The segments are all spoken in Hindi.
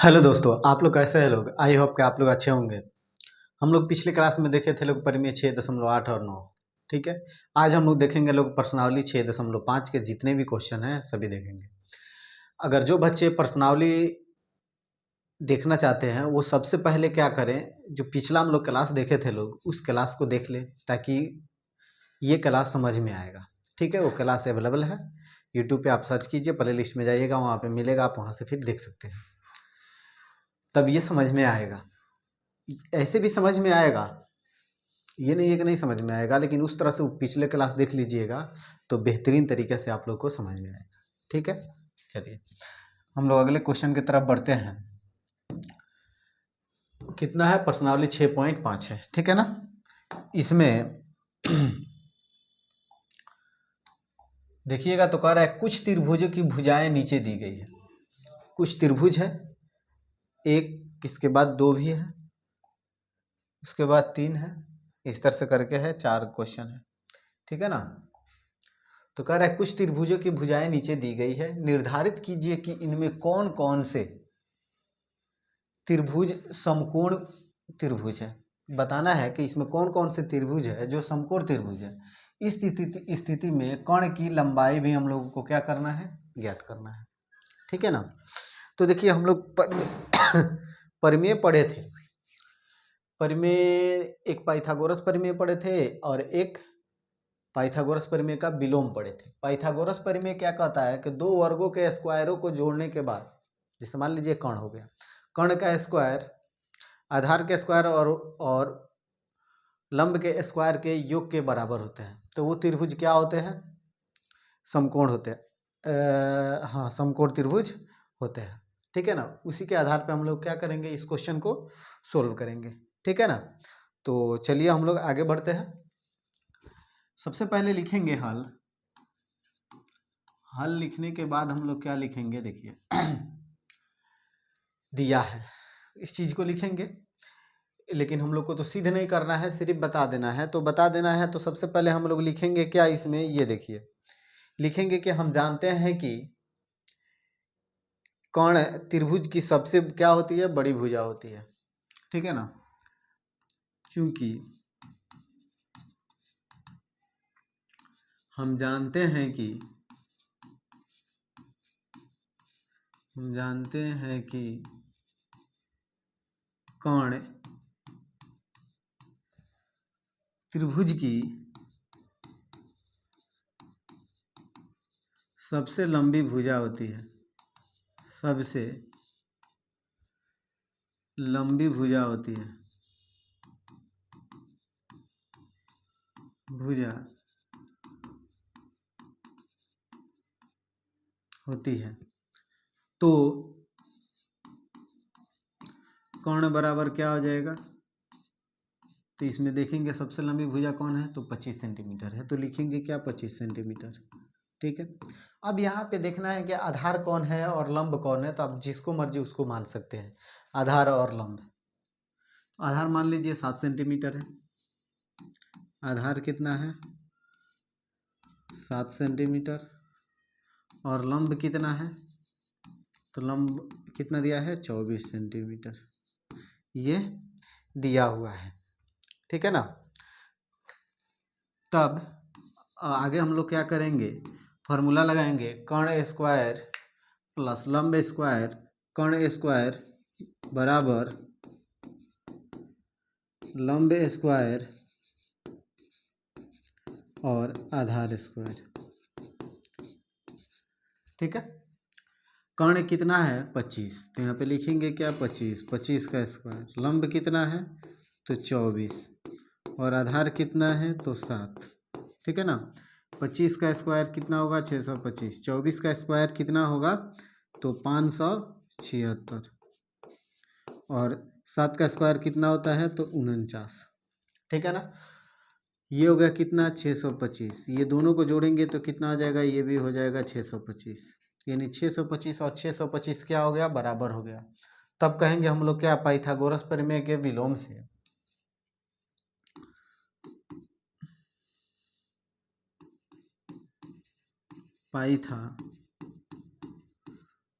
हेलो दोस्तों, आप लोग कैसे हैं लोग? आई होप कि आप लोग अच्छे होंगे। हम लोग पिछले क्लास में देखे थे लोग परिमेय 6.8 और 9। ठीक है। आज हम लोग देखेंगे लोग प्रश्नावली 6.5 के जितने भी क्वेश्चन हैं सभी देखेंगे। अगर जो बच्चे प्रश्नावली देखना चाहते हैं वो सबसे पहले क्या करें, जो पिछला हम लोग क्लास देखे थे लोग उस क्लास को देख लें ताकि ये क्लास समझ में आएगा। ठीक है, वो क्लास अवेलेबल है यूट्यूब पे, आप सर्च कीजिए, प्ले लिस्ट में जाइएगा, वहाँ पे मिलेगा, आप वहाँ से फिर देख सकते हैं। तब ये समझ में आएगा। ऐसे भी समझ में आएगा, ये नहीं है कि नहीं समझ में आएगा, लेकिन उस तरह से पिछले क्लास देख लीजिएगा तो बेहतरीन तरीके से आप लोग को समझ में आएगा। ठीक है, चलिए हम लोग अगले क्वेश्चन की तरफ बढ़ते हैं। कितना है? प्रश्नावली 6.5 है। ठीक है ना। इसमें देखिएगा तो कह रहा है कुछ त्रिभुजों की भुजाएं नीचे दी गई है। कुछ त्रिभुज है, एक इसके बाद दो भी है, उसके बाद तीन है, इस तरह से करके है, चार क्वेश्चन है। ठीक है ना। तो कह रहा है कुछ त्रिभुजों की भुजाएं नीचे दी गई है, निर्धारित कीजिए कि इनमें कौन कौन से त्रिभुज समकोण त्रिभुज है। बताना है कि इसमें कौन कौन से त्रिभुज है जो समकोण त्रिभुज है। इस स्थिति में कर्ण की लंबाई भी हम लोगों को क्या करना है, ज्ञात करना है। ठीक है ना। तो देखिए हम लोग परिमेय पढ़े थे। परिमेय एक पाइथागोरस परिमेय पढ़े थे और एक पाइथागोरस परिमेय का विलोम पढ़े थे। पाइथागोरस परिमेय क्या कहता है कि दो वर्गों के स्क्वायरों को जोड़ने के बाद, जैसे मान लीजिए कर्ण हो गया, कर्ण का स्क्वायर आधार के स्क्वायर और लंब के स्क्वायर के योग के बराबर होते हैं, तो वो त्रिभुज क्या होते हैं? समकोण होते हैं। हाँ, समकोण त्रिभुज होते हैं। ठीक है ना। उसी के आधार पर हम लोग क्या करेंगे, इस क्वेश्चन को सोल्व करेंगे। ठीक है ना। तो चलिए हम लोग आगे बढ़ते हैं। सबसे पहले लिखेंगे हल। हल लिखने के बाद हम लोग क्या लिखेंगे, देखिए दिया है इस चीज को लिखेंगे, लेकिन हम लोग को तो सिद्ध नहीं करना है, सिर्फ बता देना है। तो बता देना है तो सबसे पहले हम लोग लिखेंगे क्या इसमें, ये देखिए लिखेंगे कि हम जानते हैं कि कर्ण त्रिभुज की सबसे क्या होती है, बड़ी भुजा होती है। ठीक है ना। क्योंकि हम जानते हैं कि कर्ण त्रिभुज की सबसे लंबी भुजा होती है। सबसे लंबी भुजा होती है, भुजा होती है। तो कर्ण बराबर क्या हो जाएगा, तो इसमें देखेंगे सबसे लंबी भुजा कौन है, तो 25 सेंटीमीटर है, तो लिखेंगे क्या, 25 सेंटीमीटर। ठीक है। अब यहाँ पे देखना है कि आधार कौन है और लंब कौन है, तो आप जिसको मर्जी उसको मान सकते हैं, आधार और लंब। आधार मान लीजिए 7 सेंटीमीटर है, आधार कितना है 7 सेंटीमीटर, और लंब कितना है, तो लंब कितना दिया है 24 सेंटीमीटर, ये दिया हुआ है। ठीक है ना। तब आगे हम लोग क्या करेंगे, फॉर्मूला लगाएंगे, कर्ण स्क्वायर प्लस लंब स्क्वायर, कर्ण स्क्वायर बराबर लंब स्क्वायर और आधार स्क्वायर। ठीक है। कर्ण कितना है 25, तो यहाँ पे लिखेंगे क्या 25, 25 का स्क्वायर, लंब कितना है तो 24, और आधार कितना है तो 7। ठीक है ना। 25 का स्क्वायर कितना होगा 625, 24 का स्क्वायर कितना होगा तो 576, और 7 का स्क्वायर कितना होता है तो 49। ठीक है ना। ये हो गया कितना 625, ये दोनों को जोड़ेंगे तो कितना आ जाएगा, ये भी हो जाएगा 625, यानी 625 और 625 क्या हो गया, बराबर हो गया। तब कहेंगे हम लोग क्या, पाइथागोरस प्रमेय के विलोम से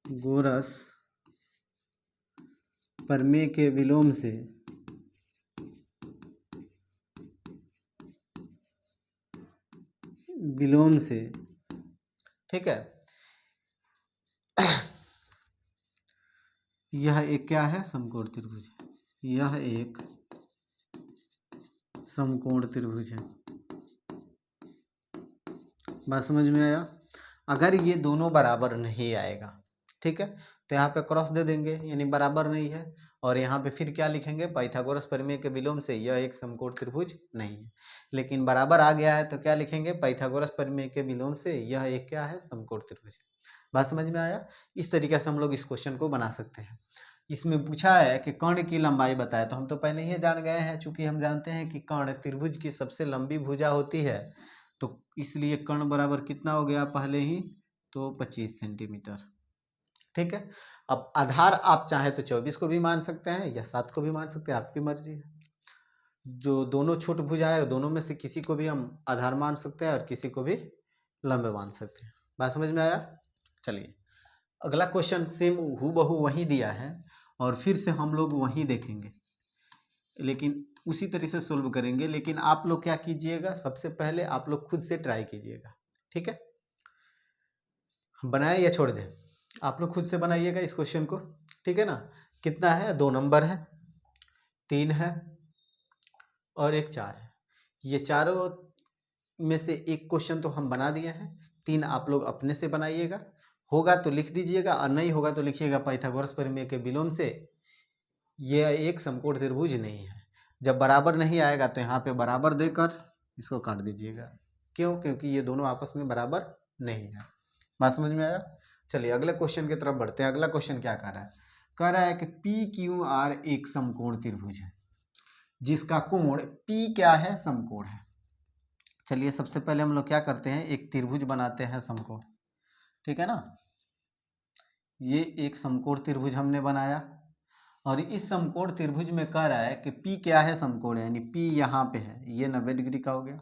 पाइथागोरस प्रमेय के विलोम से ठीक है, यह एक क्या है, समकोण त्रिभुज है। यह एक समकोण त्रिभुज है। बात समझ में आया। अगर ये दोनों बराबर नहीं आएगा, ठीक है, तो यहाँ पे क्रॉस दे देंगे, यानी बराबर नहीं है। और यहाँ पे फिर क्या लिखेंगे, पाइथागोरस प्रमेय के विलोम से यह एक समकोण त्रिभुज नहीं है। लेकिन बराबर आ गया है तो क्या लिखेंगे, पाइथागोरस प्रमेय के विलोम से यह एक क्या है, समकोण त्रिभुज है। बात समझ में आया। इस तरीके से हम लोग इस क्वेश्चन को बना सकते हैं। इसमें पूछा है कि कर्ण की लंबाई बताए, तो हम तो पहले ही जान गए हैं, चूंकि हम जानते हैं कि कर्ण त्रिभुज की सबसे लंबी भुजा होती है, तो इसलिए कर्ण बराबर कितना हो गया पहले ही, तो 25 सेंटीमीटर। ठीक है। अब आधार आप चाहे तो 24 को भी मान सकते हैं या 7 को भी मान सकते हैं, आपकी मर्जी है। जो दोनों छोट भुजा है दोनों में से किसी को भी हम आधार मान सकते हैं और किसी को भी लंबे मान सकते हैं। बात समझ में आया। चलिए अगला क्वेश्चन सेम हूबहू वही दिया है और फिर से हम लोग वही देखेंगे, लेकिन उसी तरह से सोल्व करेंगे। लेकिन आप लोग क्या कीजिएगा, सबसे पहले आप लोग खुद से ट्राई कीजिएगा। ठीक है, बनाए या छोड़ दें, आप लोग खुद से बनाइएगा इस क्वेश्चन को। ठीक है ना। कितना है, 2 नंबर है, 3 है और एक 4 है। ये चारों में से एक क्वेश्चन तो हम बना दिए हैं, 3 आप लोग अपने से बनाइएगा। होगा तो लिख दीजिएगा और नहीं होगा तो लिखिएगा पाइथागोरस प्रमेय के विलोम से यह एक समकोण त्रिभुज नहीं है। जब बराबर नहीं आएगा तो यहाँ पे बराबर देकर इसको काट दीजिएगा। क्यों, क्योंकि ये दोनों आपस में बराबर नहीं है। बात समझ में आया। चलिए अगले क्वेश्चन की तरफ बढ़ते हैं। अगला क्वेश्चन क्या कह रहा है कि पी क्यू आर एक समकोण त्रिभुज है जिसका कोण पी क्या है, समकोण है। चलिए सबसे पहले हम लोग क्या करते हैं, एक त्रिभुज बनाते हैं समकोण। ठीक है ना। ये एक समकोण त्रिभुज हमने बनाया और इस समकोण त्रिभुज में कह रहा है कि P क्या है, समकोण है, यानी P यहाँ पे है, ये 90 डिग्री का हो गया।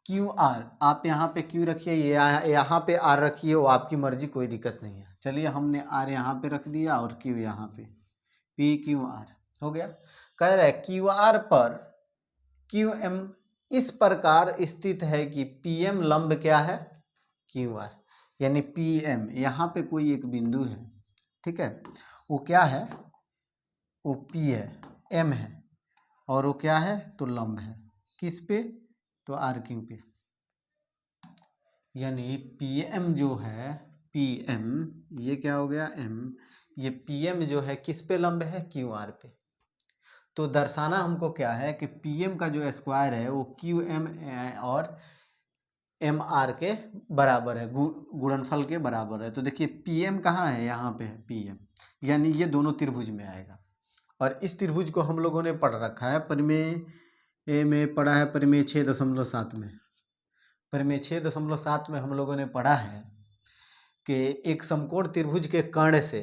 क्यू आर, आप यहाँ पे Q रखिए, ये यहाँ पे R रखिए, वो आपकी मर्जी, कोई दिक्कत नहीं है। चलिए हमने R यहाँ पे रख दिया और Q यहाँ पे, P Q R हो गया। कह रहा है Q R पर QM इस प्रकार स्थित है कि PM लंब क्या है, QR, यानी PM यहाँ पे कोई एक बिंदु है। ठीक है, वो क्या है, वो P है, M है, और वो क्या है, तो लंब है किस पे, तो RQ पे। यानी PM जो है, PM ये क्या हो गया, M, ये PM जो है किस पे लंब है, QR पे। तो दर्शाना हमको क्या है कि PM का जो स्क्वायर है वो QM और MR के बराबर है, गुणनफल के बराबर है। तो देखिए PM कहाँ है, यहाँ पे है PM, यानी ये दोनों त्रिभुज में आएगा। और इस त्रिभुज को हम लोगों ने पढ़ रखा है, प्रमेय में पढ़ा है, प्रमेय 6.7 में, प्रमेय 6.7 में हम लोगों ने पढ़ा है कि एक समकोण त्रिभुज के कर्ण से,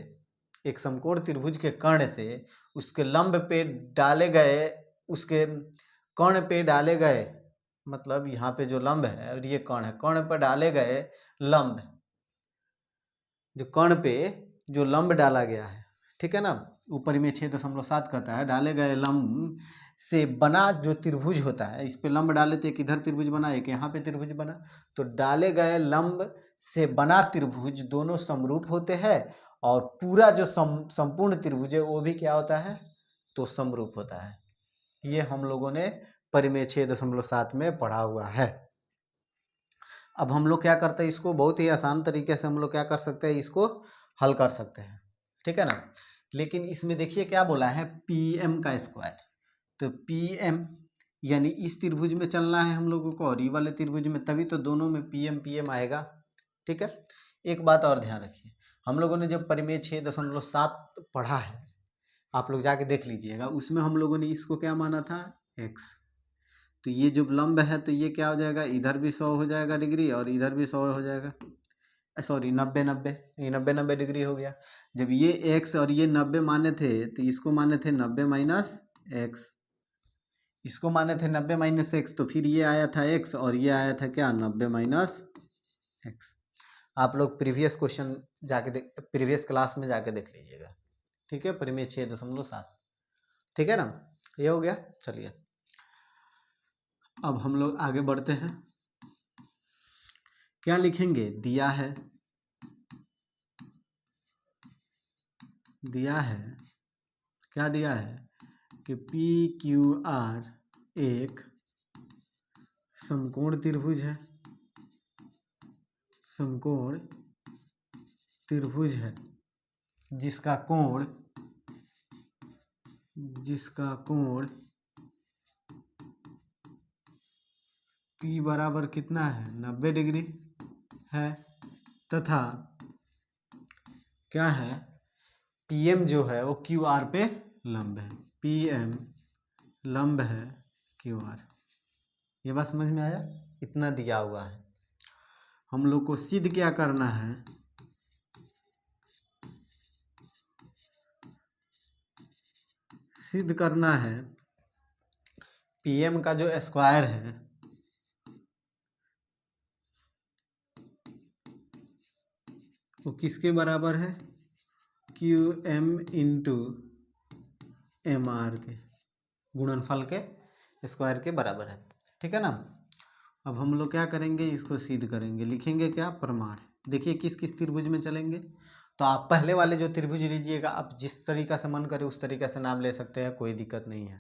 एक समकोण त्रिभुज के कर्ण से उसके लंब पे डाले गए, उसके कर्ण पे डाले गए, मतलब यहाँ पे जो लंब है और ये कर्ण है, कर्ण पर डाले गए लंब, जो कर्ण पे जो लंब डाला गया है, ठीक है ना, ऊपर में 6.7 कहता है, डाले गए लंब से बना जो त्रिभुज होता है, इस पे लंब डाले तो एक इधर त्रिभुज बना, एक यहाँ पे त्रिभुज बना। तो डाले गए लंब से बना त्रिभुज दोनों समरूप होते हैं और पूरा जो संपूर्ण त्रिभुज है वो भी क्या होता है, तो समरूप होता है। ये हम लोगों ने प्रमेय 6.7 में पढ़ा हुआ है। अब हम लोग क्या करते हैं, इसको बहुत ही आसान तरीके से हम लोग क्या कर सकते हैं, इसको हल कर सकते हैं। ठीक है ना। लेकिन इसमें देखिए क्या बोला है, PM का स्क्वायर। तो PM यानी इस त्रिभुज में चलना है हम लोगों को और ये वाले त्रिभुज में, तभी तो दोनों में PM आएगा। ठीक है। एक बात और ध्यान रखिए, हम लोगों ने जब प्रमेय 6.7 पढ़ा है, आप लोग जाके देख लीजिएगा, उसमें हम लोगों ने इसको क्या माना था, x। तो ये जो लंब है तो ये क्या हो जाएगा, इधर भी 100 हो जाएगा डिग्री और इधर भी 100 हो जाएगा, सॉरी 90 ये 90 डिग्री हो गया। जब ये x और ये 90 माने थे तो इसको माने थे 90 माइनस एक्स, इसको माने थे 90 माइनस एक्स, तो फिर ये आया था x और ये आया था क्या, 90 माइनस एक्स। आप लोग प्रीवियस क्वेश्चन जाके प्रीवियस क्लास में जाके देख लीजिएगा। ठीक है, परिमेय 6.7। ठीक है ना, ये हो गया। चलिए अब हम लोग आगे बढ़ते हैं। क्या लिखेंगे, दिया है क्या दिया है कि पी क्यू आर एक समकोण त्रिभुज है, समकोण त्रिभुज है जिसका कोण P बराबर कितना है, 90 डिग्री है, तथा क्या है, PM जो है वो QR पे लंब है, PM लंब है QR। ये बात समझ में आया, इतना दिया हुआ है। हम लोग को सिद्ध क्या करना है, सिद्ध करना है PM का जो स्क्वायर है वो किसके बराबर है, QM इंटू MR के गुणनफल के स्क्वायर के बराबर है। ठीक है ना। अब हम लोग क्या करेंगे, इसको सिद्ध करेंगे, लिखेंगे क्या, प्रमाण। देखिए किस किस त्रिभुज में चलेंगे, तो आप पहले वाले जो त्रिभुज लीजिएगा, आप जिस तरीका से मन करे उस तरीका से नाम ले सकते हैं, कोई दिक्कत नहीं है।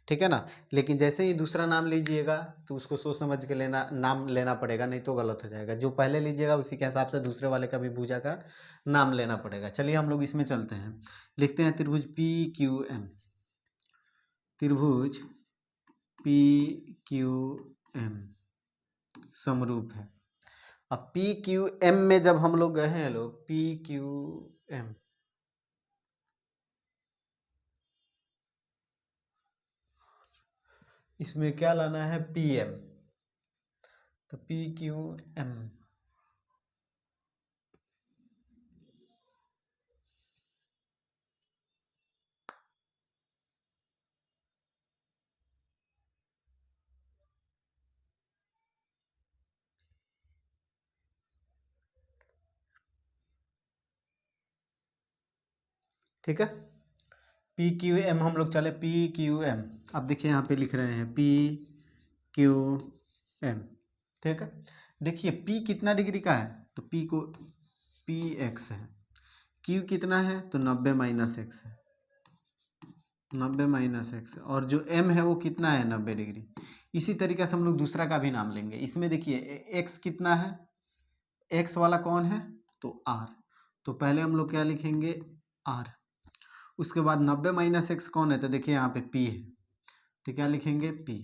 ठीक है ना। लेकिन जैसे ही दूसरा नाम लीजिएगा तो उसको सोच समझ के नाम लेना पड़ेगा, नहीं तो गलत हो जाएगा। जो पहले लीजिएगा उसी के हिसाब से दूसरे वाले का भी भुजा का नाम लेना पड़ेगा। चलिए हम लोग इसमें चलते हैं, लिखते हैं त्रिभुज PQM, त्रिभुज PQM समरूप है। अब PQM में जब हम लोग गए हैं लोग, PQM इसमें क्या लाना है, PM, तो PQM ठीक है। PQM हम लोग चले, PQM। अब देखिए यहाँ पे लिख रहे हैं PQM। ठीक है, देखिए P कितना डिग्री का है, तो P को PX है, Q कितना है, तो 90 माइनस एक्स है, 90 माइनस एक्स, और जो M है वो कितना है, 90 डिग्री। इसी तरीके से हम लोग दूसरा का भी नाम लेंगे। इसमें देखिए X कितना है, X वाला कौन है, तो R, तो पहले हम लोग क्या लिखेंगे, R। उसके बाद 90 माइनस एक्स कौन है, तो देखिए यहाँ पे P है, तो क्या लिखेंगे, P।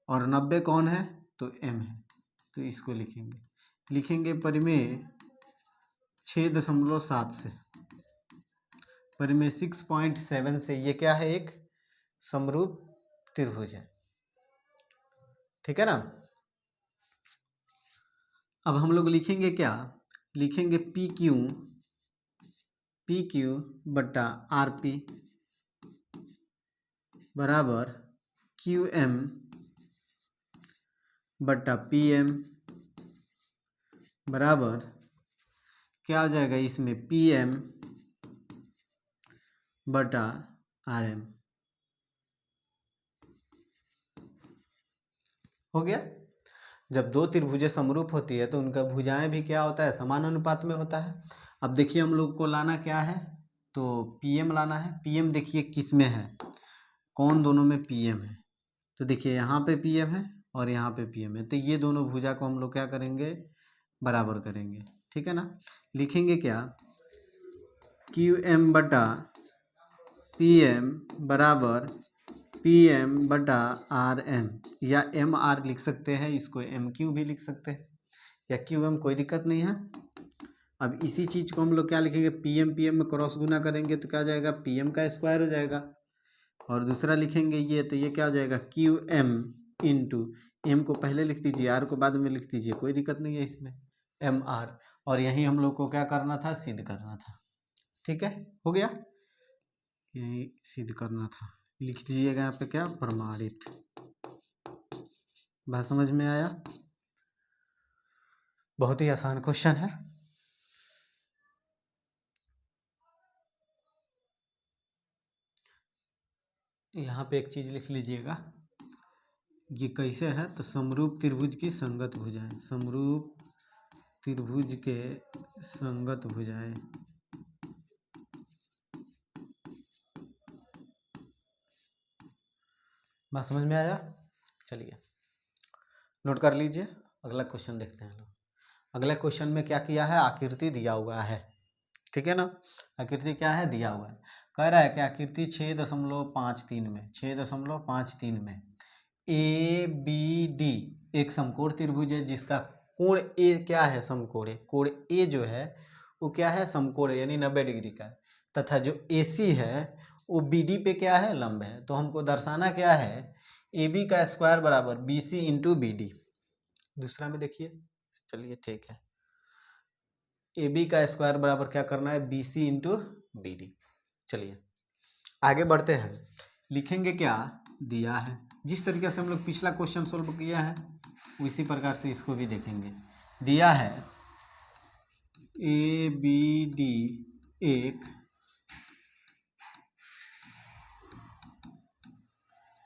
और 90 कौन है, तो M है, तो इसको लिखेंगे परिमेय 6.7 से, परिमेय 6.7 से ये क्या है, एक समरूप त्रिभुज है। ठीक है ना। अब हम लोग लिखेंगे क्या, लिखेंगे PQ बटा RP बराबर QM बटा PM बराबर क्या हो जाएगा, इसमें PM बटा RM हो गया। जब दो त्रिभुजें समरूप होती है तो उनका भुजाएं भी क्या होता है, समान अनुपात में होता है। अब देखिए हम लोग को लाना क्या है, तो PM लाना है। PM देखिए किस में है, कौन दोनों में PM है, तो देखिए यहाँ पे PM है और यहाँ पे PM है, तो ये दोनों भुजा को हम लोग क्या करेंगे, बराबर करेंगे। ठीक है ना। लिखेंगे क्या, QM बटा PM बराबर PM बटा RM, या MR लिख सकते हैं, इसको MQ भी लिख सकते हैं, या QM, कोई दिक्कत नहीं है। अब इसी चीज़ को हम लोग क्या लिखेंगे, PM में क्रॉस गुना करेंगे तो क्या हो जाएगा, PM का स्क्वायर हो जाएगा, और दूसरा लिखेंगे ये, तो ये क्या हो जाएगा, QM इंटू M को पहले लिख दीजिए, R को बाद में लिख दीजिए, कोई दिक्कत नहीं है इसमें, MR। और यही हम लोग को क्या करना था, सिद्ध करना था। ठीक है, हो गया, यही सिद्ध करना था। लिख दीजिएगा यहाँ पे क्या, प्रमाणित। बात समझ में आया, बहुत ही आसान क्वेश्चन है। यहाँ पे एक चीज़ लिख लीजिएगा, ये कैसे है तो समरूप त्रिभुज की संगत भुजाएं, समरूप त्रिभुज के संगत भुजाएं। बात समझ में आया? चलिए नोट कर लीजिए, अगला क्वेश्चन देखते हैं लोग। अगले क्वेश्चन में क्या किया है, आकृति दिया हुआ है, ठीक है ना। आकृति क्या है, दिया हुआ है। कह रहा है कि आकृति 6.53 में 6.53 में ए बी डी एक समकोण त्रिभुज है जिसका कोण ए क्या है, समकोण है। कोण ए जो है वो क्या है, समकोण है, यानी 90 डिग्री का है। तथा जो ए सी है वो बी डी पे क्या है, लंब है। तो हमको दर्शाना क्या है, ए बी का स्क्वायर बराबर B C into B D. दूसरा में देखिए, चलिए ठीक है, ए बी का स्क्वायर बराबर क्या करना है, B C into B D. चलिए आगे बढ़ते हैं, लिखेंगे क्या, दिया है। जिस तरीके से हम लोग पिछला क्वेश्चन सोल्व किया है उसी प्रकार से इसको भी देखेंगे। दिया है ए बी डी एक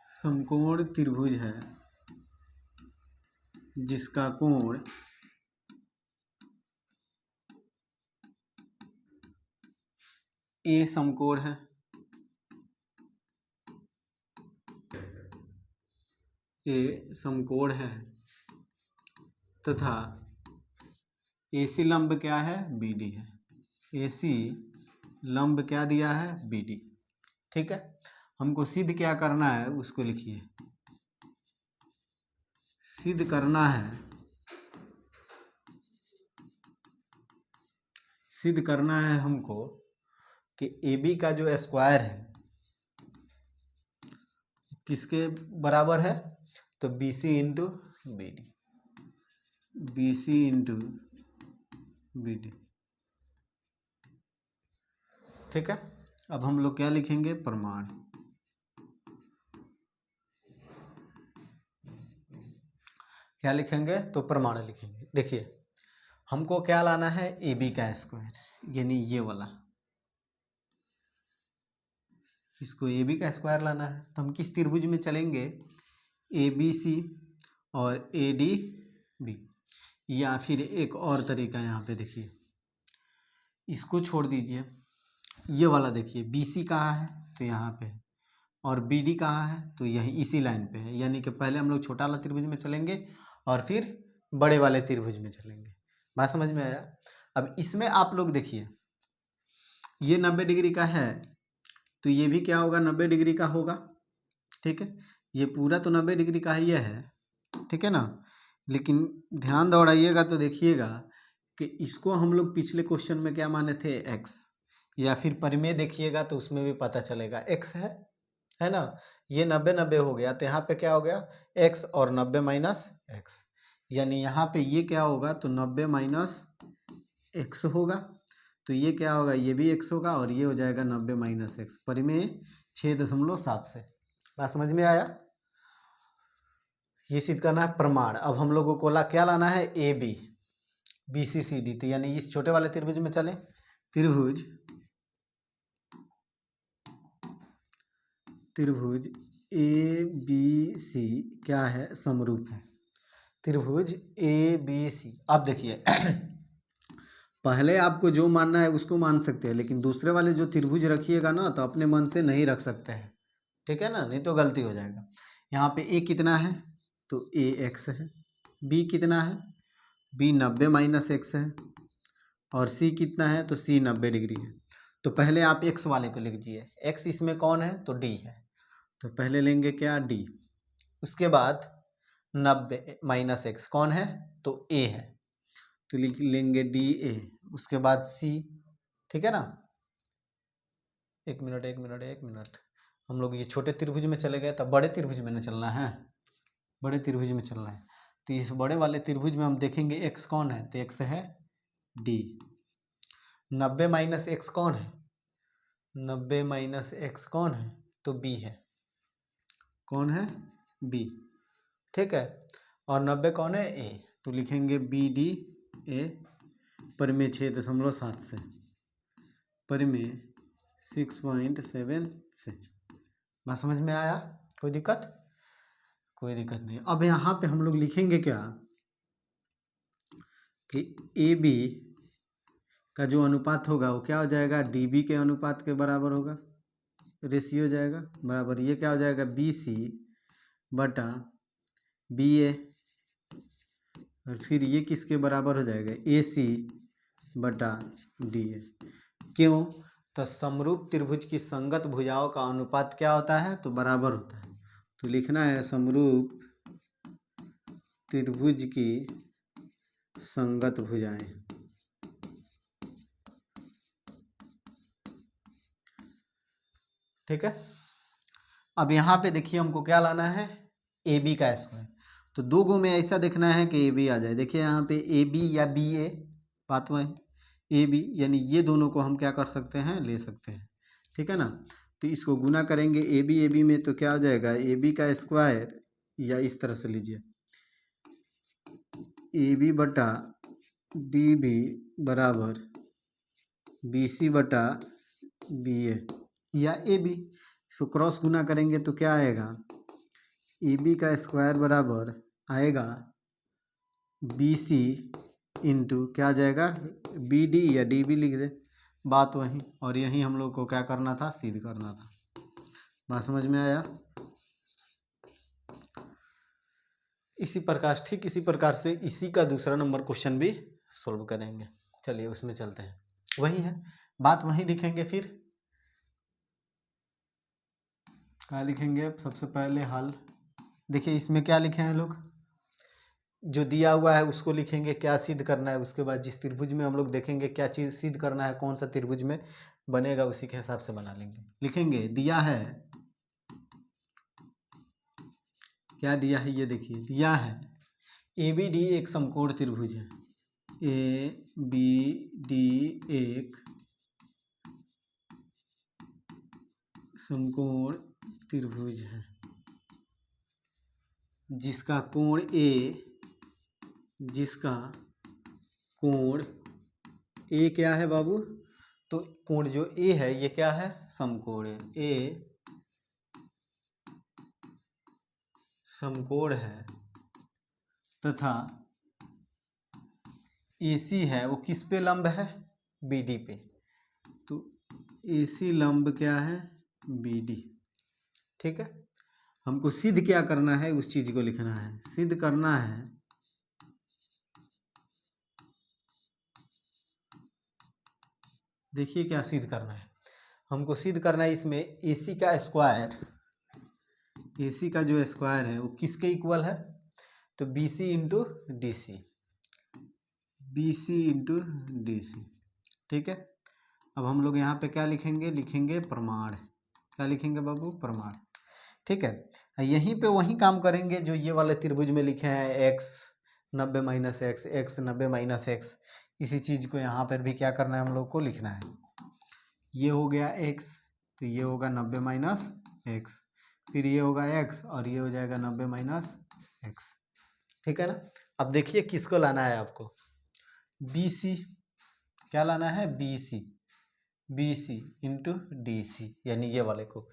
समकोण त्रिभुज है जिसका कोण ए समकोण है, ए समकोण है तथा एसी लंब क्या है, बी डी है। एसी लंब क्या दिया है, बी डी। ठीक है, हमको सिद्ध क्या करना है उसको लिखिए। सिद्ध करना है, सिद्ध करना है हमको कि ए बी का जो स्क्वायर है किसके बराबर है, तो B C into B D, B C into B D. ठीक है, अब हम लोग क्या लिखेंगे, प्रमाण। क्या लिखेंगे, तो प्रमाण लिखेंगे। देखिए हमको क्या लाना है, ए बी का स्क्वायर, यानी ये वाला, इसको ए बी का स्क्वायर लाना है। तो हम किस त्रिभुज में चलेंगे, ए बी सी और ए डी बी। या फिर एक और तरीका यहाँ पे देखिए, इसको छोड़ दीजिए, ये वाला देखिए, बी सी कहाँ है तो यहाँ पे है, और बी डी कहाँ है तो यही इसी लाइन पे है। यानी कि पहले हम लोग छोटा वाला त्रिभुज में चलेंगे और फिर बड़े वाले त्रिभुज में चलेंगे। बात समझ में आया? अब इसमें आप लोग देखिए, ये 90 डिग्री का है तो ये भी क्या होगा, 90 डिग्री का होगा। ठीक है, ये पूरा तो 90 डिग्री का ही है, ठीक है ना। लेकिन ध्यान दौड़ाइएगा तो देखिएगा कि इसको हम लोग पिछले क्वेश्चन में क्या माने थे, x, या फिर परिमेय देखिएगा तो उसमें भी पता चलेगा x है ना। ये 90 हो गया तो यहाँ पे क्या हो गया, x और 90 माइनस एक्स, यानी यहाँ पे ये क्या होगा, तो 90 माइनस एक्स होगा। तो ये क्या होगा, ये भी x होगा और ये हो जाएगा 90 माइनस एक्स, परिमेय 6.7 से। बात समझ में आया? ये सिद्ध करना है प्रमाण। अब हम लोगों को क्या लाना है, A B, B C C D. तो यानी इस छोटे वाले त्रिभुज में चले, त्रिभुज त्रिभुज ए बी सी क्या है, समरूप है। त्रिभुज ए बी सी। अब देखिए पहले आपको जो मानना है उसको मान सकते हैं, लेकिन दूसरे वाले जो त्रिभुज रखिएगा ना तो अपने मन से नहीं रख सकते हैं, ठीक है ना, नहीं तो गलती हो जाएगा। यहाँ पे ए कितना है, तो ए एक्स है। बी कितना है, बी 90 माइनस एक्स है। और सी कितना है, तो सी 90 डिग्री है। तो पहले आप एक्स वाले को लिख दीजिए, एक्स इसमें कौन है, तो डी है। तो पहले लेंगे क्या, डी। उसके बाद 90 माइनस एक्स कौन है, तो ए है, तो लिख लेंगे डी ए। उसके बाद सी, ठीक है ना। एक मिनट, हम लोग ये छोटे त्रिभुज में चले गए, तब बड़े त्रिभुज में न चलना है, बड़े त्रिभुज में चलना है। तो इस बड़े वाले त्रिभुज में हम देखेंगे एक्स कौन है, तो एक्स है डी। 90 माइनस एक्स कौन है, 90 माइनस एक्स कौन है, तो बी है। कौन है, बी, ठीक है। और 90 कौन है, ए। तो लिखेंगे बी डी ए, परिमेय 6.7 से, परिमेय 6.7 से। बात समझ में आया? कोई दिक्कत? कोई दिक्कत नहीं। अब यहाँ पे हम लोग लिखेंगे क्या कि ए बी का जो अनुपात होगा वो क्या हो जाएगा, डी बी के अनुपात के बराबर होगा, रेशियो हो जाएगा बराबर। ये क्या हो जाएगा, बी सी बटा बी ए, और फिर ये किसके बराबर हो जाएगा, ए सी बटा डी ए। क्यों? तो समरूप त्रिभुज की संगत भुजाओं का अनुपात क्या होता है, तो बराबर होता है। तो लिखना है समरूप त्रिभुज की संगत भुजाएं। ठीक है। अब यहाँ पे देखिए हमको क्या लाना है, ए बी का स्क्वायर। तो दो गो में ऐसा देखना है कि ए बी आ जाए। देखिए यहाँ पे ए बी या बी ए, बात वही ए बी, यानी ये दोनों को हम क्या कर सकते हैं, ले सकते हैं। ठीक है ना। तो इसको गुना करेंगे ए बी में, तो क्या हो जाएगा, ए बी का स्क्वायर, या इस तरह से लीजिए ए बी बटा डी बी बराबर बी सी बटा बी ए, या ए बी। इसको क्रॉस गुना करेंगे तो क्या आएगा, ए बी का स्क्वायर बराबर आएगा बी सी इंटू क्या आ जाएगा, बी डी या डी बी लिख दे, बात वही। और यही हम लोग को क्या करना था, सिद्ध करना था। बात समझ में आया? इसी प्रकार, ठीक इसी प्रकार से इसी का दूसरा नंबर क्वेश्चन भी सोल्व करेंगे। चलिए उसमें चलते हैं। वही है बात, वही लिखेंगे। फिर क्या लिखेंगे, सबसे पहले हल। देखिए इसमें क्या लिखे हैं लोग, जो दिया हुआ है उसको लिखेंगे, क्या सिद्ध करना है। उसके बाद जिस त्रिभुज में हम लोग देखेंगे क्या चीज़ सिद्ध करना है, कौन सा त्रिभुज में बनेगा, उसी के हिसाब से बना लेंगे। लिखेंगे दिया है, क्या दिया है, ये देखिए दिया है ए बी डी एक समकोण त्रिभुज है। ए बी डी एक समकोण त्रिभुज है जिसका कोण ए क्या है बाबू, तो कोण जो ए है ये क्या है, समकोण है। ए समकोण है तथा AC है वो किस पे लंब है, BD पे। तो AC लंब क्या है, BD। ठीक है। हमको सिद्ध क्या करना है, उस चीज को लिखना है। सिद्ध करना है देखिए क्या सिद्ध करना है, हमको सिद्ध करना है इसमें AC का स्क्वायर, AC का जो स्क्वायर है वो किसके इक्वल है, तो BC इंटू डी सी। ठीक है। अब हम लोग यहाँ पे क्या लिखेंगे, लिखेंगे प्रमाण। क्या लिखेंगे बाबू, प्रमाण। ठीक है। यहीं पे वही काम करेंगे जो ये वाले त्रिभुज में लिखे हैं, x 90 minus x, x 90 minus x. इसी चीज को यहाँ पर भी क्या करना है, हम लोग को लिखना है। ये हो गया x, तो ये होगा 90 माइनस एक्स, फिर ये होगा x और ये हो जाएगा 90 माइनस एक्स। ठीक है ना। अब देखिए किसको लाना है आपको, BC। क्या लाना है, BC इंटू DC, यानी ये वाले को,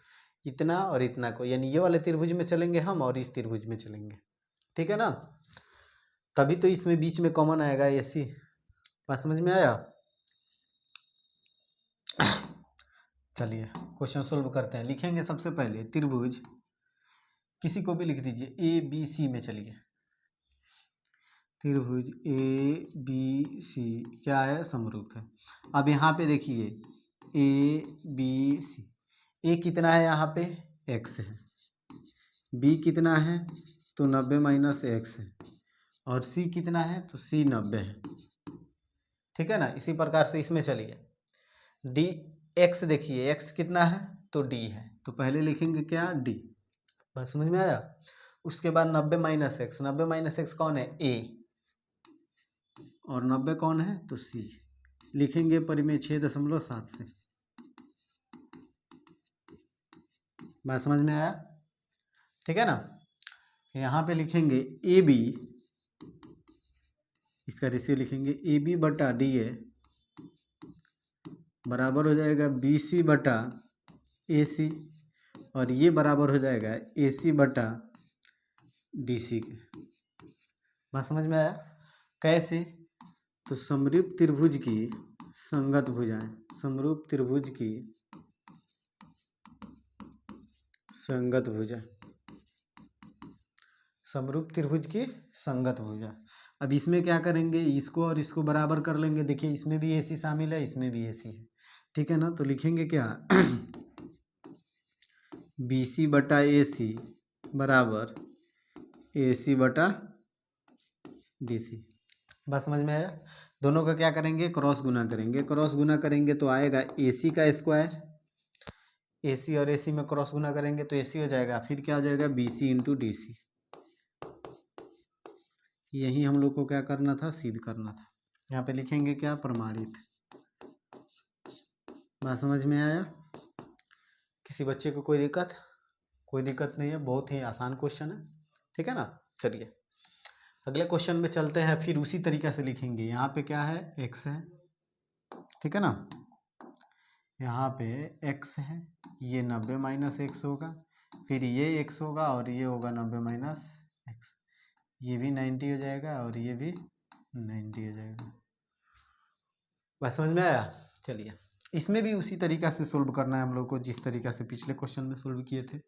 इतना और इतना को, यानी ये वाले त्रिभुज में चलेंगे हम और इस त्रिभुज में चलेंगे। ठीक है ना। तभी तो इसमें बीच में कॉमन आएगा AC। बात समझ में आया? चलिए क्वेश्चन सोल्व करते हैं। लिखेंगे सबसे पहले त्रिभुज, किसी को भी लिख दीजिए, ABC में। चलिए त्रिभुज ABC क्या है, समरूप है। अब यहाँ पे देखिए ABC, ए कितना है यहाँ पे, x है, B कितना है, तो 90 माइनस एक्स है, और C कितना है, तो C 90 है। ठीक है ना। इसी प्रकार से इसमें चलिए D x, देखिए x कितना है, तो D है, तो पहले लिखेंगे क्या, D। बस समझ में आया। उसके बाद 90 माइनस एक्स, 90 माइनस एक्स कौन है, A, और 90 कौन है, तो C। लिखेंगे परिमेय 6.7 से। बात समझ में आया? ठीक है ना। यहाँ पे लिखेंगे AB, इसका रेशियो लिखेंगे AB बटा DA बराबर हो जाएगा BC बटा AC। और ये बराबर हो जाएगा AC बटा DC के। बात समझ में आया? कैसे? तो समरूप त्रिभुज की संगत भुजाएं, समरूप त्रिभुज की संगत भुजा, समरूप त्रिभुज की संगत भुजा। अब इसमें क्या करेंगे, इसको और इसको बराबर कर लेंगे। देखिए इसमें भी AC शामिल है, इसमें भी AC है, ठीक है ना। तो लिखेंगे क्या BC बटा AC बराबर AC बटा DC। बस समझ में आया? दोनों का क्या करेंगे, क्रॉस गुना करेंगे। क्रॉस गुना करेंगे तो आएगा AC का स्क्वायर, AC और AC में क्रॉस गुना करेंगे तो AC हो जाएगा, फिर क्या हो जाएगा BC इंटू DC। यही हम लोग को क्या करना था, सिद्ध करना था। यहाँ पे लिखेंगे क्या, प्रमाणित। बात समझ में आया? किसी बच्चे को कोई दिक्कत? कोई दिक्कत नहीं है, बहुत ही आसान क्वेश्चन है, ठीक है ना। चलिए अगले क्वेश्चन में चलते हैं, फिर उसी तरीका से लिखेंगे। यहाँ पे क्या है, x है, ठीक है ना। यहाँ पे x है, ये 90 माइनस एक्स होगा, फिर ये x होगा और ये होगा 90 माइनस एक्स, ये भी 90 हो जाएगा और ये भी 90 हो जाएगा। बात समझ में आया? चलिए इसमें भी उसी तरीका से सोल्व करना है हम लोग को, जिस तरीका से पिछले क्वेश्चन में सोल्व किए थे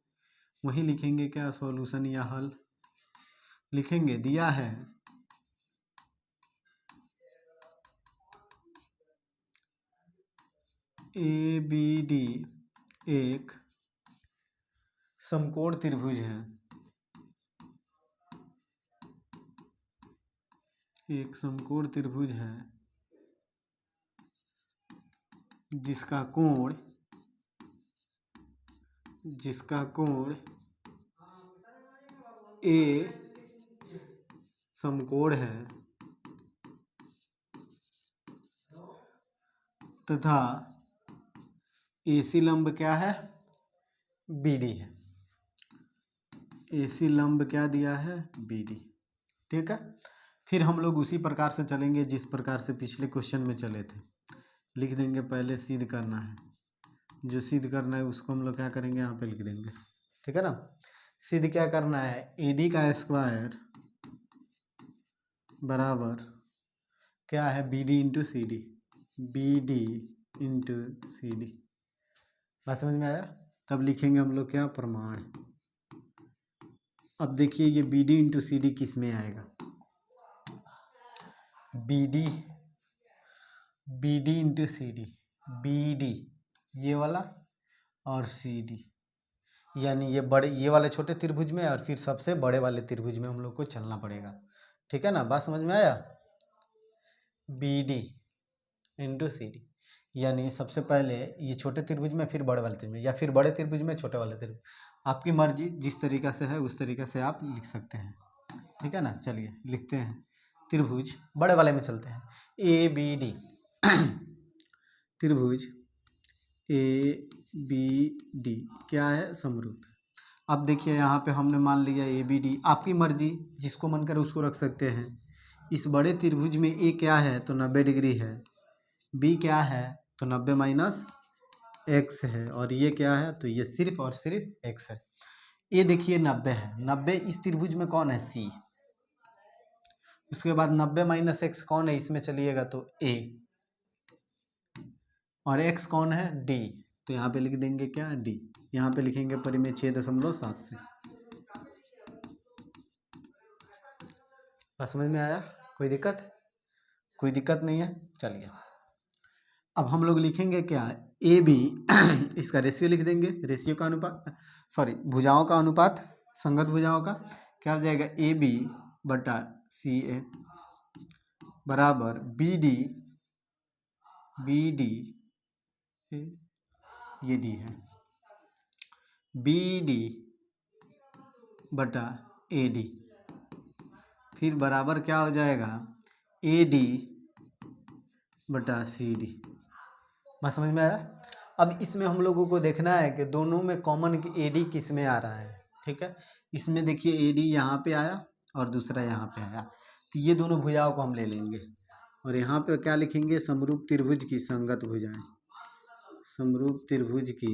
वही लिखेंगे। क्या सॉल्यूशन या हल लिखेंगे, दिया है ABD एक समकोण त्रिभुज है, एक समकोण त्रिभुज है जिसका कोण A समकोण है तथा AC लंब क्या है, BD है। AC लंब क्या दिया है, BD, ठीक है। फिर हम लोग उसी प्रकार से चलेंगे जिस प्रकार से पिछले क्वेश्चन में चले थे। लिख देंगे, पहले सिद्ध करना है, जो सिद्ध करना है उसको हम लोग क्या करेंगे, यहाँ पे लिख देंगे, ठीक है ना। सिद्ध क्या करना है, AD का स्क्वायर बराबर क्या है, BD into CD, BD into CD। बात समझ में आया? तब लिखेंगे हम लोग क्या, प्रमाण। अब देखिए ये BD इंटू CD किस में आएगा, BD इंटू CD, BD ये वाला और CD, यानी ये वाले छोटे त्रिभुज में और फिर सबसे बड़े वाले त्रिभुज में हम लोग को चलना पड़ेगा, ठीक है ना। बात समझ में आया? BD इंटू CD, यानी सबसे पहले ये छोटे त्रिभुज में, फिर बड़े वाले त्रिभुज में, या फिर बड़े त्रिभुज में छोटे वाले त्रिभुज, आपकी मर्जी, जिस तरीका से है उस तरीका से आप लिख सकते हैं, ठीक है ना। चलिए लिखते हैं, त्रिभुज बड़े वाले में चलते हैं, ABD त्रिभुज ABD क्या है, समरूप। अब देखिए यहाँ पे हमने मान लिया ABD, आपकी मर्जी, जिसको मन करे उसको रख सकते हैं। इस बड़े त्रिभुज में A क्या है तो 90 डिग्री है, B क्या है तो 90 माइनस एक्स है, और ये क्या है तो ये सिर्फ और सिर्फ x है। ये देखिए 90 है, 90 इस त्रिभुज में कौन है, C। उसके बाद 90 माइनस एक्स कौन है, इसमें चलिएगा तो A, और x कौन है, D। तो यहाँ पे लिख देंगे क्या, D। यहाँ पे लिखेंगे परिमेय 6.7 से। बात समझ में आया? कोई दिक्कत? कोई दिक्कत नहीं है। चलिए अब हम लोग लिखेंगे क्या, AB इसका रेशियो लिख देंगे, रेशियो का अनुपात, सॉरी भुजाओं का अनुपात, संगत भुजाओं का क्या हो जाएगा, AB बटा CA बराबर BD ये D है, BD बटा AD, फिर बराबर क्या हो जाएगा, AD बटा CD। बात समझ में आया? अब इसमें हम लोगों को देखना है कि दोनों में कॉमन AD किस में आ रहा है, ठीक है। इसमें देखिए AD यहाँ पे आया और दूसरा यहाँ पे आया, तो ये दोनों भुजाओं को हम ले लेंगे और यहाँ पे क्या लिखेंगे, समरूप त्रिभुज की संगत भुजाएं, समरूप त्रिभुज की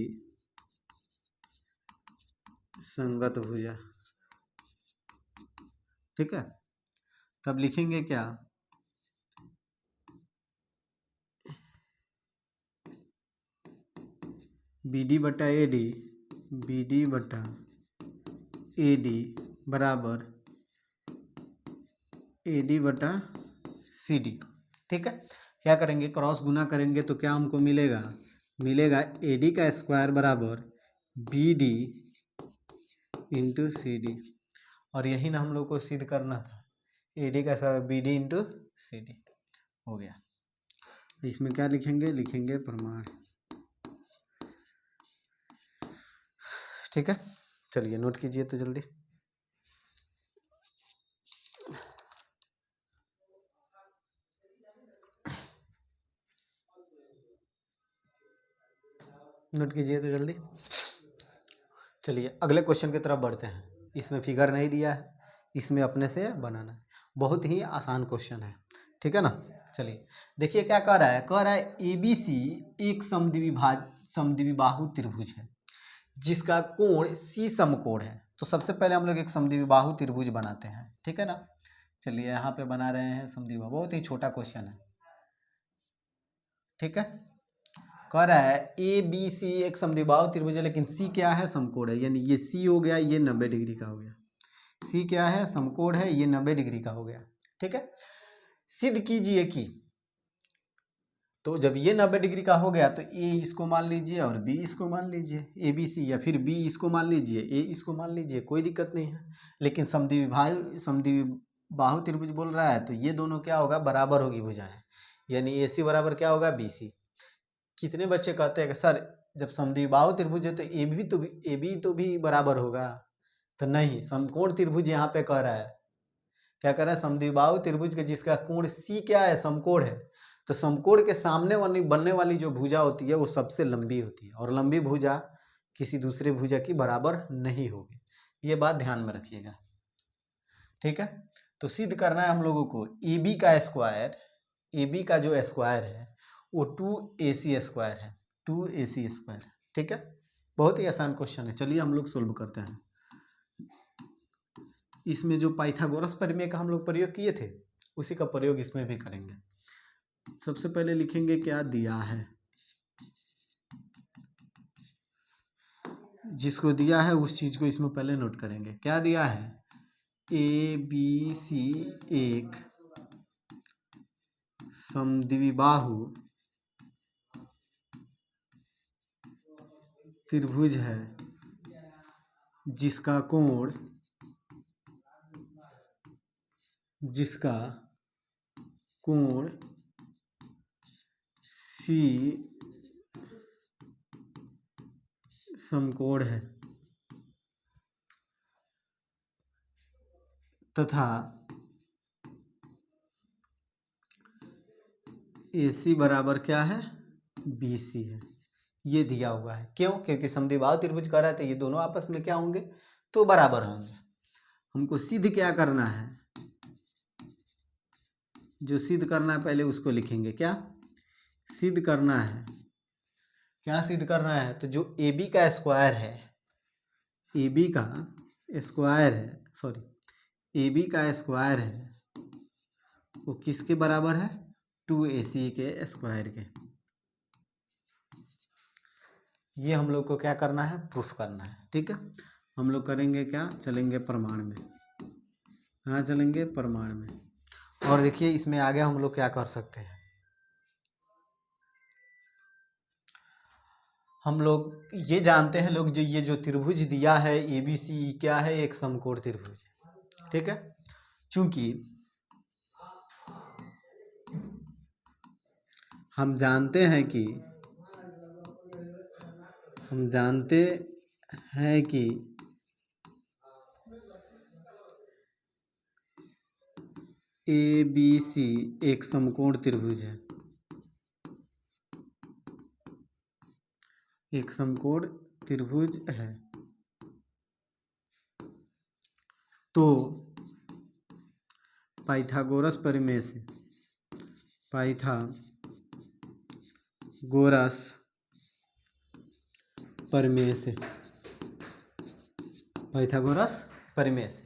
संगत भुजा। ठीक है, तब लिखेंगे क्या, बी डी बटा ए डी, बी डी बटा ए डी बराबर ए डी बटा सी डी। ठीक है, क्या करेंगे, क्रॉस गुना करेंगे तो क्या हमको मिलेगा, मिलेगा ए डी का स्क्वायर बराबर B D into C D. और यही ना हम लोग को सिद्ध करना था, ए डी का square B D into C D हो गया। इसमें क्या लिखेंगे, लिखेंगे प्रमाण। ठीक है, चलिए नोट कीजिए तो जल्दी। नोट कीजिए तो जल्दी। चलिए अगले क्वेश्चन की तरफ बढ़ते हैं। इसमें फिगर नहीं दिया है, इसमें अपने से बनाना है, बहुत ही आसान क्वेश्चन है। ठीक है ना, चलिए देखिए क्या कह रहा है, कह रहा है ए बी सी एक समद्विबाहु त्रिभुज है जिसका कोण सी समकोण है। तो सबसे पहले हम लोग एक समद्विबाहु त्रिभुज बनाते हैं। ठीक है ना, चलिए यहाँ पे बना रहे हैं समद्विबाहु, बहुत ही छोटा क्वेश्चन है। ठीक है, कह रहा है ए बी सी एक समद्विबाहु त्रिभुज है, लेकिन सी क्या है, समकोण है। यानी ये सी हो गया, ये 90 डिग्री का हो गया। सी क्या है, समकोण है, ये 90 डिग्री का हो गया। ठीक है, सिद्ध कीजिए कि, तो जब ये 90 डिग्री का हो गया तो ए इसको मान लीजिए और बी इसको मान लीजिए, ए बी सी, या फिर बी इसको मान लीजिए, ए इसको मान लीजिए, कोई दिक्कत नहीं है। लेकिन समद्विबाहु त्रिभुज बोल रहा है तो ये दोनों क्या होगा, बराबर होगी भुजाएं। यानी ए सी बराबर क्या होगा, बी सी। कितने बच्चे कहते हैं कि सर जब समद्विबाहु त्रिभुज है तो ए बी तो भी बराबर होगा, तो नहीं, समकोण त्रिभुज यहाँ पे कह रहा है। क्या कह रहा है, समद्विबाहु त्रिभुज के जिसका कोण सी क्या है, समकोण है, तो समकोण के सामने वाली बनने वाली जो भुजा होती है वो सबसे लंबी होती है, और लंबी भुजा किसी दूसरे भुजा की बराबर नहीं होगी। ये बात ध्यान में रखिएगा। ठीक है, तो सिद्ध करना है हम लोगों को ए बी का स्क्वायर, ए बी का जो स्क्वायर है वो 2AC स्क्वायर है, 2AC स्क्वायर। ठीक है, बहुत ही आसान क्वेश्चन है। चलिए हम लोग सोल्व करते हैं। इसमें जो पाइथागोरस प्रमेय का हम लोग प्रयोग किए थे उसी का प्रयोग इसमें भी करेंगे। सबसे पहले लिखेंगे क्या दिया है, जिसको दिया है उस चीज को इसमें पहले नोट करेंगे। क्या दिया है, ए बी सी एक समद्विबाहु त्रिभुज है जिसका कोण सी समकोण है तथा AC बराबर क्या है, BC है। ये दिया हुआ है, क्यों, क्योंकि समद्विबाहु त्रिभुज कर रहा है तो ये दोनों आपस में क्या होंगे, तो बराबर होंगे। हमको सिद्ध क्या करना है, जो सिद्ध करना है पहले उसको लिखेंगे। क्या सिद्ध करना है, क्या सिद्ध करना है, तो जो AB का स्क्वायर है, AB का स्क्वायर है, सॉरी AB का स्क्वायर है वो किसके बराबर है, 2AC के स्क्वायर के। ये हम लोग को क्या करना है, प्रूफ करना है। ठीक है, हम लोग करेंगे क्या, चलेंगे प्रमाण में। हाँ चलेंगे प्रमाण में। और देखिए इसमें आगे हम लोग क्या कर सकते हैं, हम लोग ये जानते हैं लोग, जो ये जो त्रिभुज दिया है ABC क्या है, एक समकोण त्रिभुज। ठीक है, चूंकि हम जानते हैं कि ABC एक समकोण त्रिभुज है, एक समकोण त्रिभुज है, तो पाइथागोरस प्रमेय से पाइथागोरस प्रमेय से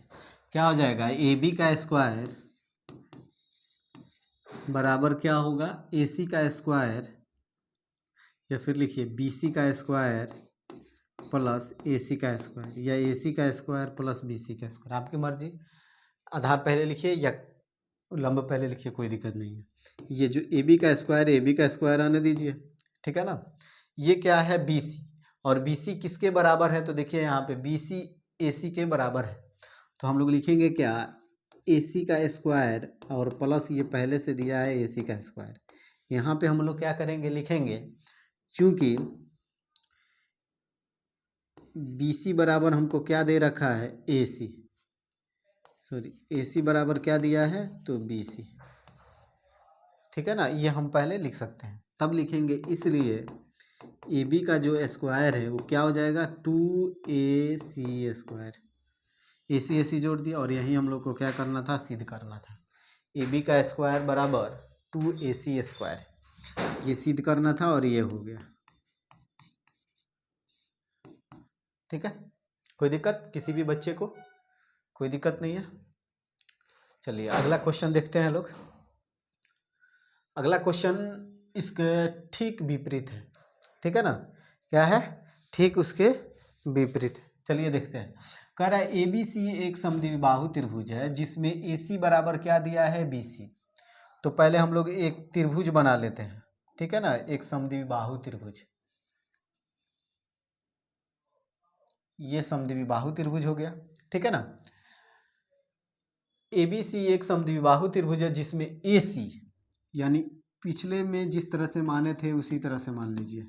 क्या हो जाएगा, ए बी का स्क्वायर बराबर क्या होगा, ए सी का स्क्वायर, या फिर लिखिए बी सी का स्क्वायर प्लस ए सी का स्क्वायर, या ए सी का स्क्वायर प्लस बी सी का स्क्वायर, आपकी मर्जी। आधार पहले लिखिए या लंब पहले लिखिए, कोई दिक्कत नहीं है। ये जो ए बी का स्क्वायर, ए बी का स्क्वायर आने दीजिए, ठीक है ना। ये क्या है, बी सी, और बी सी किसके बराबर है, तो देखिए यहाँ पे बी सी ए सी के बराबर है, तो हम लोग लिखेंगे क्या, ए सी का स्क्वायर और प्लस ये पहले से दिया है ए सी का स्क्वायर। यहाँ पे हम लोग क्या करेंगे, लिखेंगे, चूँकि बी सी बराबर हमको क्या दे रखा है, ए सी, सॉरी ए सी बराबर क्या दिया है, तो बी सी, ठीक है ना। ये हम पहले लिख सकते हैं, तब लिखेंगे, इसलिए ए बी का जो स्क्वायर है वो क्या हो जाएगा, 2ac स्क्वायर, ए सी जोड़ दिया, और यही हम लोग को क्या करना था, सिद्ध करना था, ए बी का स्क्वायर बराबर 2ac स्क्वायर, ये सिद्ध करना था और ये हो गया, ठीक है। कोई दिक्कत किसी भी बच्चे को, कोई दिक्कत नहीं है। चलिए अगला क्वेश्चन देखते हैं लोग। अगला क्वेश्चन इसके ठीक विपरीत है, ठीक है ना, क्या है, ठीक उसके विपरीत है। चलिए देखते हैं, कह रहा है ए बी सी एक समद्विबाहु त्रिभुज है जिसमें ए सी बराबर क्या दिया है, बी सी। तो पहले हम लोग एक त्रिभुज बना लेते हैं, ठीक है ना, एक समद्विबाहु त्रिभुज, ये समद्विबाहु त्रिभुज हो गया, ठीक है ना। ए बी सी एक समद्विबाहु त्रिभुज है जिसमें ए सी, यानी पिछले में जिस तरह से माने थे उसी तरह से मान लीजिए,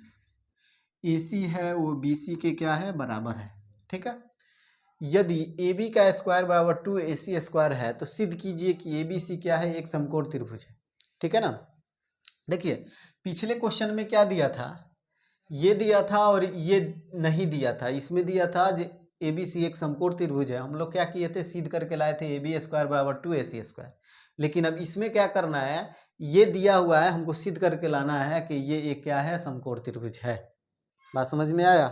ए सी है वो बी सी के क्या है, बराबर है, ठीक है। यदि ए बी का स्क्वायर बराबर 2ac स्क्वायर है तो सिद्ध कीजिए कि ए बी सी क्या है, एक समकोण त्रिभुज है, ठीक है ना। देखिए पिछले क्वेश्चन में क्या दिया था, ये दिया था और ये नहीं दिया था, इसमें दिया था ए बी सी एक समकोण त्रिभुज है, हम लोग क्या किए थे, सिद्ध करके लाए थे ए बी स्क्वायर बराबर 2ac स्क्वायर। लेकिन अब इसमें क्या करना है, ये दिया हुआ है, हमको सिद्ध करके लाना है कि ये एक क्या है, समकोण त्रिभुज है। बात समझ में आया,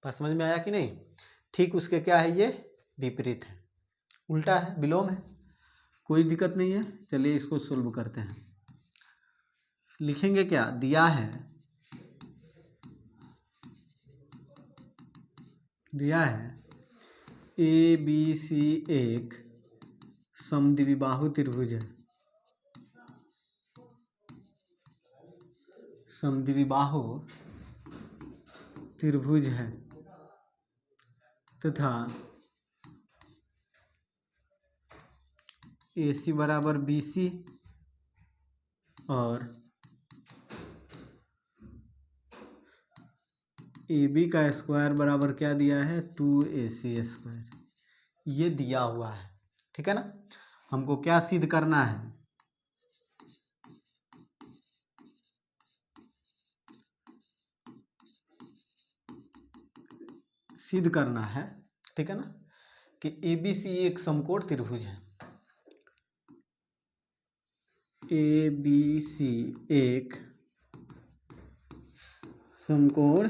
बात समझ में आया कि नहीं। ठीक उसके क्या है, ये विपरीत है, उल्टा है, विलोम है, कोई दिक्कत नहीं है। चलिए इसको सोल्व करते हैं। लिखेंगे क्या, दिया है, दिया है ए बी सी एक समद्विबाहु त्रिभुज है, समद्विबाहु त्रिभुज है तथा ए सी बराबर बी सी और ए बी का स्क्वायर बराबर क्या दिया है, 2ac स्क्वायर, ये दिया हुआ है, ठीक है ना। हमको क्या सिद्ध करना है, सिद्ध करना है, ठीक है ना, कि ए बी सी एक समकोण त्रिभुज है, ए बी सी एक समकोण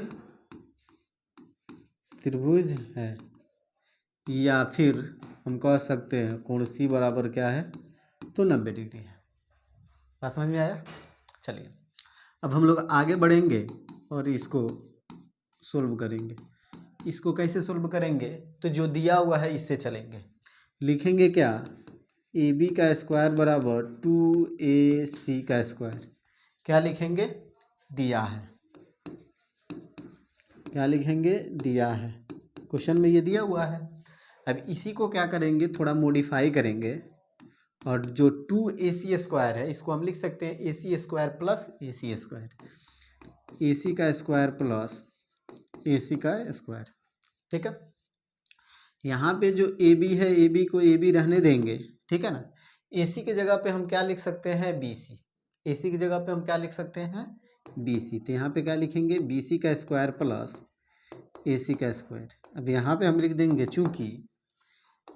त्रिभुज है, या फिर हम कह सकते हैं कोण सी बराबर क्या है, तो 90 डिग्री है। बात समझ में आया। चलिए अब हम लोग आगे बढ़ेंगे और इसको सोल्व करेंगे। इसको कैसे सोल्व करेंगे, तो जो दिया हुआ है इससे चलेंगे। लिखेंगे क्या, ए बी का स्क्वायर बराबर 2ac का स्क्वायर, क्या लिखेंगे, दिया है, क्या लिखेंगे, दिया है, क्वेश्चन में ये दिया हुआ है। अब इसी को क्या करेंगे, थोड़ा मॉडिफाई करेंगे, और जो 2ac स्क्वायर है इसको हम लिख सकते हैं ac square plus ac square, ac का स्क्वायर प्लस ac का स्क्वायर, ठीक है। यहाँ पे जो ए बी है, ए बी को ए बी रहने देंगे, ठीक है ना। ए सी की जगह पे हम क्या लिख सकते हैं, बी सी, ए सी की जगह पे हम क्या लिख सकते हैं, बी सी, तो यहाँ पे क्या लिखेंगे, बी सी का स्क्वायर प्लस ए सी का स्क्वायर। अब यहाँ पे हम लिख देंगे, चूँकि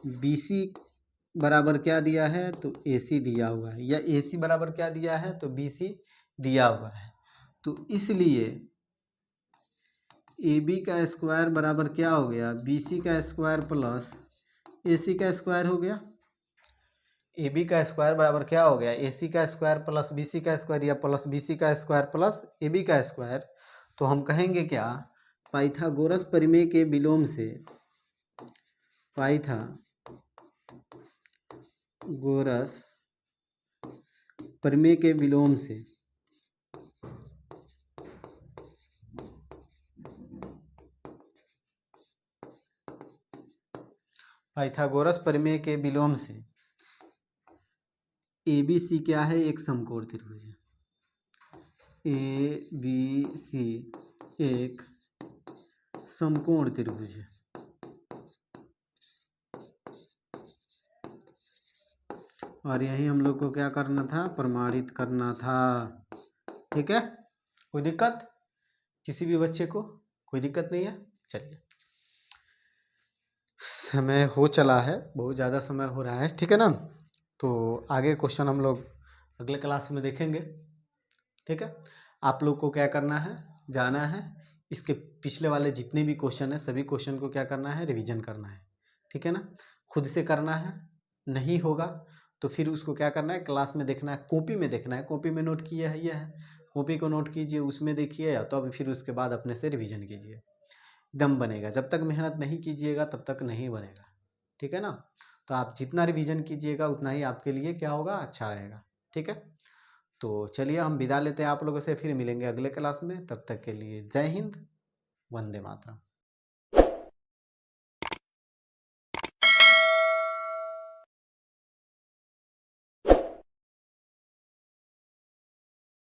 बी सी बराबर क्या दिया है, तो ए सी दिया हुआ है, या ए सी बराबर क्या दिया है, तो बी सी दिया हुआ है, तो इसलिए ए बी का स्क्वायर बराबर क्या हो गया, बी सी का स्क्वायर प्लस ए सी का स्क्वायर हो गया। ए बी का स्क्वायर बराबर क्या हो गया, ए सी का स्क्वायर प्लस बी सी का स्क्वायर या प्लस बी सी का स्क्वायर प्लस ए बी का स्क्वायर। तो हम कहेंगे क्या, पाइथागोरस प्रमेय के विलोम से, पाइथागोरस प्रमेय के विलोम से पाइथागोरस प्रमेय के विलोम से ए बी सी क्या है, एक समकोण त्रिभुज है। ए बी सी एक समकोण त्रिभुज है। और यही हम लोग को क्या करना था, प्रमाणित करना था। ठीक है, कोई दिक्कत किसी भी बच्चे को, कोई दिक्कत नहीं है। चलिए, समय हो चला है, बहुत ज़्यादा समय हो रहा है, ठीक है ना। तो आगे क्वेश्चन हम लोग अगले क्लास में देखेंगे। ठीक है, आप लोग को क्या करना है, जाना है, इसके पिछले वाले जितने भी क्वेश्चन है सभी क्वेश्चन को क्या करना है, रिवीजन करना है। ठीक है ना, खुद से करना है, नहीं होगा तो फिर उसको क्या करना है, क्लास में देखना है, कॉपी में देखना है। कॉपी में नोट किया है, यह है, कॉपी को नोट कीजिए, उसमें देखिए, या तो अभी फिर उसके बाद अपने से रिवीजन कीजिए, दम बनेगा। जब तक मेहनत नहीं कीजिएगा तब तक नहीं बनेगा। ठीक है ना, तो आप जितना रिवीजन कीजिएगा उतना ही आपके लिए क्या होगा, अच्छा रहेगा। ठीक है, तो चलिए हम विदा लेते हैं आप लोगों से, फिर मिलेंगे अगले क्लास में। तब तक के लिए जय हिंद, वंदे मातरम।